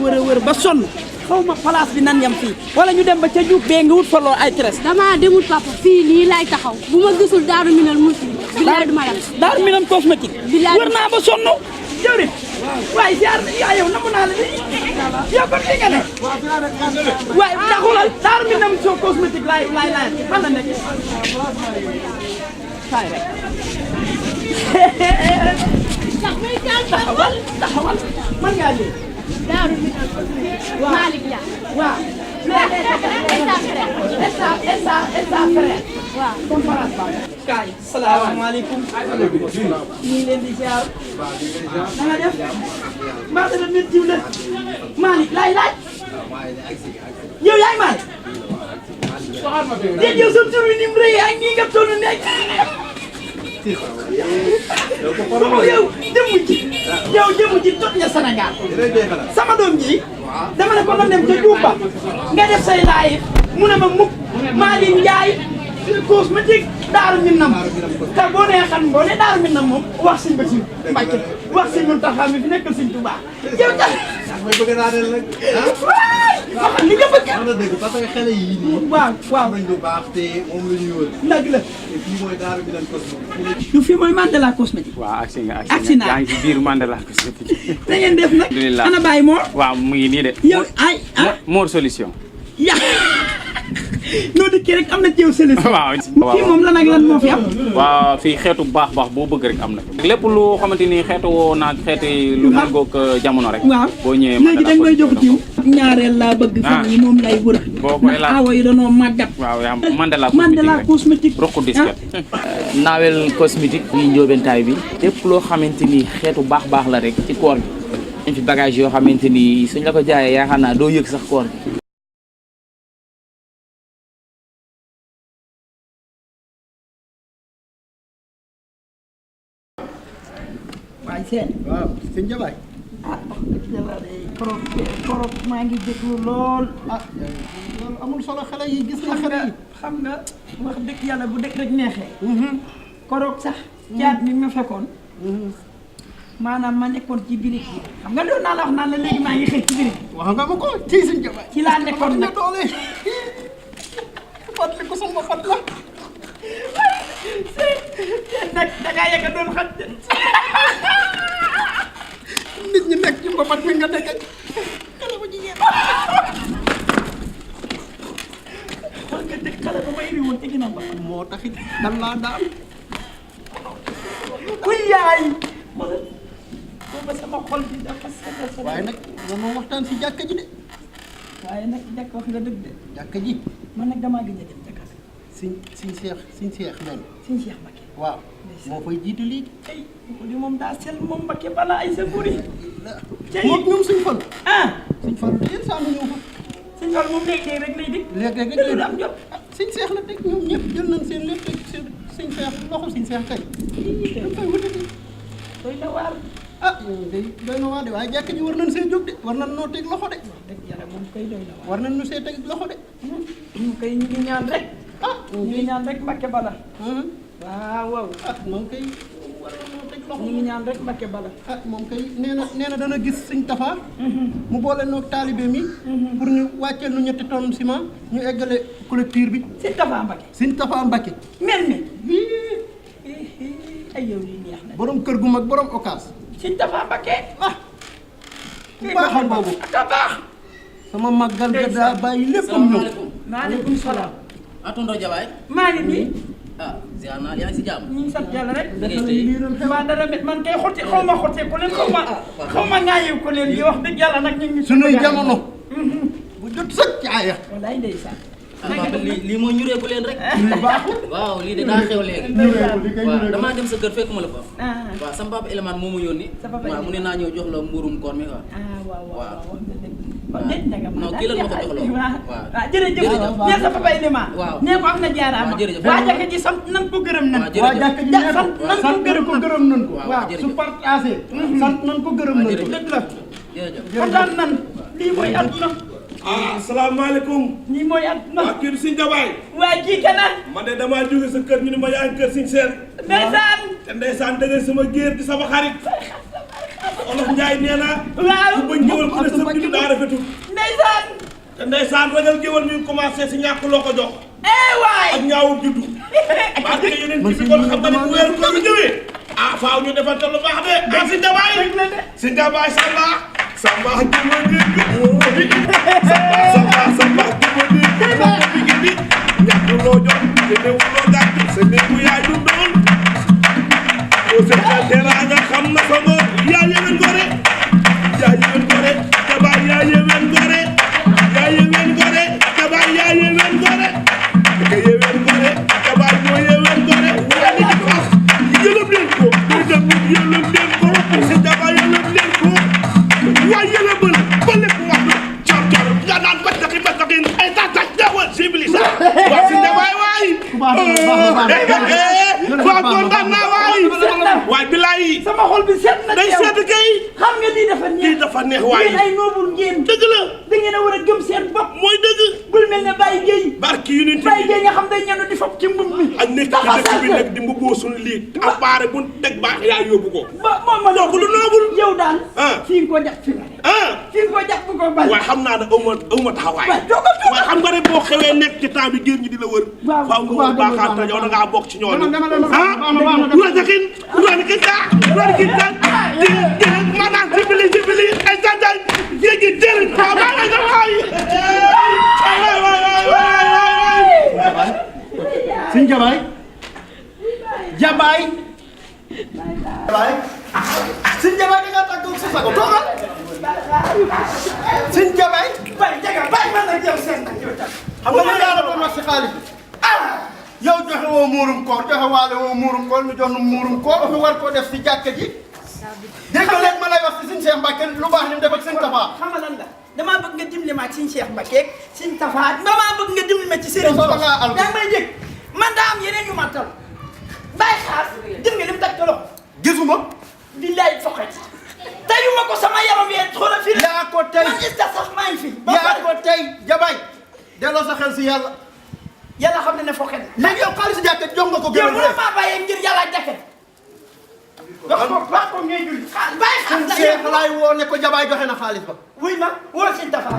wër ba sonn xaw ma place bi nan yam fii wala ñu dem ba ca Diouf bee nga wut fa loo ay tres. damaa demul papa fii nii lay taxaw bu ma gisul Daaru Minam muslim. bilaay du ma dem Daaru Minam cosmétique. bilaay wër naa ba sonn. jëwriñ waaye ziar yaa yow namu naa la de yow kon fi nga ne. waaye taxulal Daaru Minam soo cosmétique laay fan la nekk. kaay rek. taxawal man ngaa jël. Daaru Minam waaw Malick Dia waaw. Esta frère. waaw conférence ba. kaay salaamaaleykum. ñu ngi leen di ziar. na nga def. mbaa dana métti la. Malick laaj. yow yaay Malick. déedéet yow sa tur bi ni mu rëy ak nii nga toll nekk. yow jëmu ji tot nga Sénégal. sama doom ji. dama ne ko doon dem ca Diouf ba nga def say laay mu ne ma mukk Malick Ndiaye cosmétique Daaru Minam te boo nee xam boo nee Daaru Minam moom wax Sëñ Basiru Mbàkke wax Sëñ Muntaxa mi fi nekkal Sëñ Tuubaa yow tax mooy bëgg naa leen rek waxal li nga bëgg wax na dëgg parce que xale yii nii waaw nañ lu baax te moom la ñuy wër nag la te fii mooy Daaru Minam cosmétique du fii mooy Mandela cosmétique waaw agsi nga yaa ngi ci biir Mandela cosmétique. da ngeen def nag alhamdulilah ana Baye Mor waaw mu ngi nii de. yow ay Mor solution. ya noo dëkkee rek am na ci yow solution waaw fii moom lan ak lan moo fi am waaw fii xeetu baax boo bëgg rek am na fi. lépp lu xamante ni xeetu woo naag xeeti lu méngoog jamono rek. waaw boo ñëwee léegi da nga may jox jiw ñaareel laa bëgg fan yi moom lay wër boo koy laaj awa yi danoo màggat waaw yaa Mandela cosmétique roq disket. naawel cosmétique bi njóobentaay bi lépp loo xamante ni xeetu baax la rek ci koor gi dañ fi bagage yoo xamante ni suñ la ko jaayee yaakaar naa doo yëg sax koor gi waaye seen waaw sëñ Jabaay ah wax dëgg yàlla de korop maa ngi déglu lool loolu amul solo xale yi gis nga xale yi xam nga wax dëgg yàlla bu dëkk rek neexee korop sax caat mi ma fekkoon maanaam ma nekkoon ci birig bi xam nga doon naa la wax naan la léegi maa ngi xëy ci birig bi wax nga ma ko ci sëñ Jabaay ci laa nekkoon nag doole fàttali ko sama fat la nag dangaa yegg a doon xam nit ñi nekk ci mbapat mi nga nekk xale bu jigéen xool nga dëkk xale ba may ri woon ci ginnaaw ba moo taxit dan laa daan kuy yaay booba sama xol bi dafa sedd waaye nag moom waxtaan si jàkka ji de waaye nag jàkk wax nga dëgg de jàkka ji man nag damaa gëj a dem jàkka siñ seex men Sëñ Cheikh Mbacké waaw moo fay jiitu léegi tey ko di moom daa sel moom Mbacké bala ay sa buri tey moom ñoom suñ fan ah suñ fan yéen saa mu ñëw fa sëñ Fall moom léegi rek lay dig léeg-léeg gënu am jot siñ seex la teg ñoom ñëpp jël nañ seen lépp teg seen siñ seex loxo siñ seex kay dañ koy wutati doy na waar ah yow day doy na waa de waaye jàkk ji war nañ see jóg de war nañ noo teg loxo de dëgg yàlla moom koy doy na waar war nañ nu see teg loxo de ñu koy ñu ngi ñaan rek ñu ngi ñaan rek Mbacké bala waaw waaw ah moom kay war nañ noo teg loxo ñu ngi ñaan rek Mbacké bala ah moom kay nee na dana gis sëñ Tafa mu boole noog taalibe mi pour ñu wàcceel nu 3 tonnes ciment ñu eggale collecteur bi sëñ Tafa Mbacké sëñ Tafa Mbacké mel mi ay yow lii neex na borom kër gu mag borom occas sëñ Tafa Mbacké ah ku baaxal boobu ak a baax sama màggal ga daa bàyyi léppam ñëw maaleykum salaam atondo jabaay maa ngi nii ah ziar naa yaa ngi si jàmm ñu ngi sant yàlla rek lii doon xew waa dara met man kay xotti xaw ma xottee ko leen xaw ma ngaayew ko leen di wax dëgg yàlla nag ñu ngi sunuy jamono bu jot sëkk ci aaya wallaay ndeysaan papa lii mooy ñureeku leen rek lii baaxul waaw lii de daa xew léegi waaw damaa dem sa kër fekkuma la fa waaw sama papa Elimane moo ma yónni waaw mu ne naa ñëw jox la mburum koor mi quoi waaw waaw wax nga dëgg kon déet nag non kii lan ma ko jox loo waaw jërëjëf nee sa papa Elimane waaw nee ko am na jaaraama jërëjëf waa jàkka ji sant nan ko gërëm nan waa jàkk ji nee sant nan ko gërëm ko gërëm nañ ko waaw su partagé sant nañ ko gërëm nañ ko dëgg la jërëjëf kontaan nan lii mooy àdduna asalaamaaleykum. lii mooy àdduna waa kii du Sëñ Jabaay. waa kii kana man de damaa jóge sa kër ñu ne ma yaa ngi kër Sëñ Seen. ndeysaan te ndeysaan dëgg sama géer di sama xarit. Olof Njaay nee na. waaw ku bañ géwal ku ne sëb di daa rafetul. ndeysaan. te ndeysaan ragal géwal mi ngi commencé si ñàkk loo ko jox. waay. ak ñaawul juddu. parce que yeneen ci bi kon xam nga ne bu weeru koor ñëwee. ah faaw ñu defante lu baax de. ah si Njabaay. si Njabaay Samba. Samba duma dégg. Samba duma dégg. ñàkk loo jox te newul loo gàtt sa néegu yaay du doon. boo seetlee teraanga xam na fa nga yaa yeween gore. yaa yeween gore. Njabaay yaa yeween gore. yaa yeween gore. Njabaay yaa yeween gore. ka yeween gore. Njabaay moo yeween gore. wala ni di wax yëlëb leen ko. muy dem yëlëb leen ko. si Njabaay yëlëb leen ko. waa yëlëbal ba lépp wax na. cor nga naan battaxin ay tax jawal civilisé. waa si Njabaay waay. waaw kontaan naa waay. waay bilaay. sama xol bi seet na day seet kay. xam nga lii dafa neex. lii dafa neex waay. yéen ay noobul ngeen. dëgg la. da ngeen a war a gëm seen bopp. mooy dëgg. bul mel ne Baye Gueye. barki yu nit Baye Gueye nga xam day ñëw di fop ci mbub mi. ak nekk ci dëkk bi nag di mbubboo suñu lii. appareil bu teg baax yaa yóbbu ko. moom ma noobul noobul. yow daal. ah fi nga ko jàpp fi nga. fi nga ko jàpp bu ko bal. waaye xam naa ne aw ma taxawaay. waaye xam nga rek boo xewee nekk ci temps bi géer ñi di la wër. waaw faaw nga war baaxaat te yow da ngaa bokk ci ñooñu. maanaam jibili ay janjay jéegi jëriñ waaw maa ngi lay waay. Sëñ Jabaay. Jabaay. Sëñ Jabaay da nga tàggoog sa sago toogal. Sëñ Jabaay. Baye Jaga Baye man nag yow seen nag yow tam. xam nga yaa la doon wax si xaalis bi. yow joxe woo muurum koor joxe waale woo muurum koor ñu jox nu muurum koor ñu war koo def si jàkka ji. dégg nga léegi ma lay wax si Sëñ Cheikh Mbacke lu baax ni mu def ak Sëñ Tafa. xam nga lan la damaa bëgg nga dimbali ma ak Sëñ Cheikh Mbacke ak Sëñ Tafa damaa bëgg nga dimbali ma ci Serigne Sow. yaa ngi may dégg man daa am yeneen yu ma tal bàyyi xaar gis nga li mu teg ci loxo. gisuma. billaay foqet teyuma ko sama yaram yee xoolal fii la. yaa ko tey man est-ce que sax maa ngi fi. yaa ko tey Jabaay. delloo sa xel si yàlla. yàlla xam ne ne foqet. léegi yow xaalis si jàkka jox nga ko. yow mënoo maa bàyyee ngir yàlla jafe. wax ko ngay julli. bàyyi xaar Sëñ Cheikh laay woo ne ko Jabaay joxe na xaalis ba. wuy ma woo Sëñ Tafa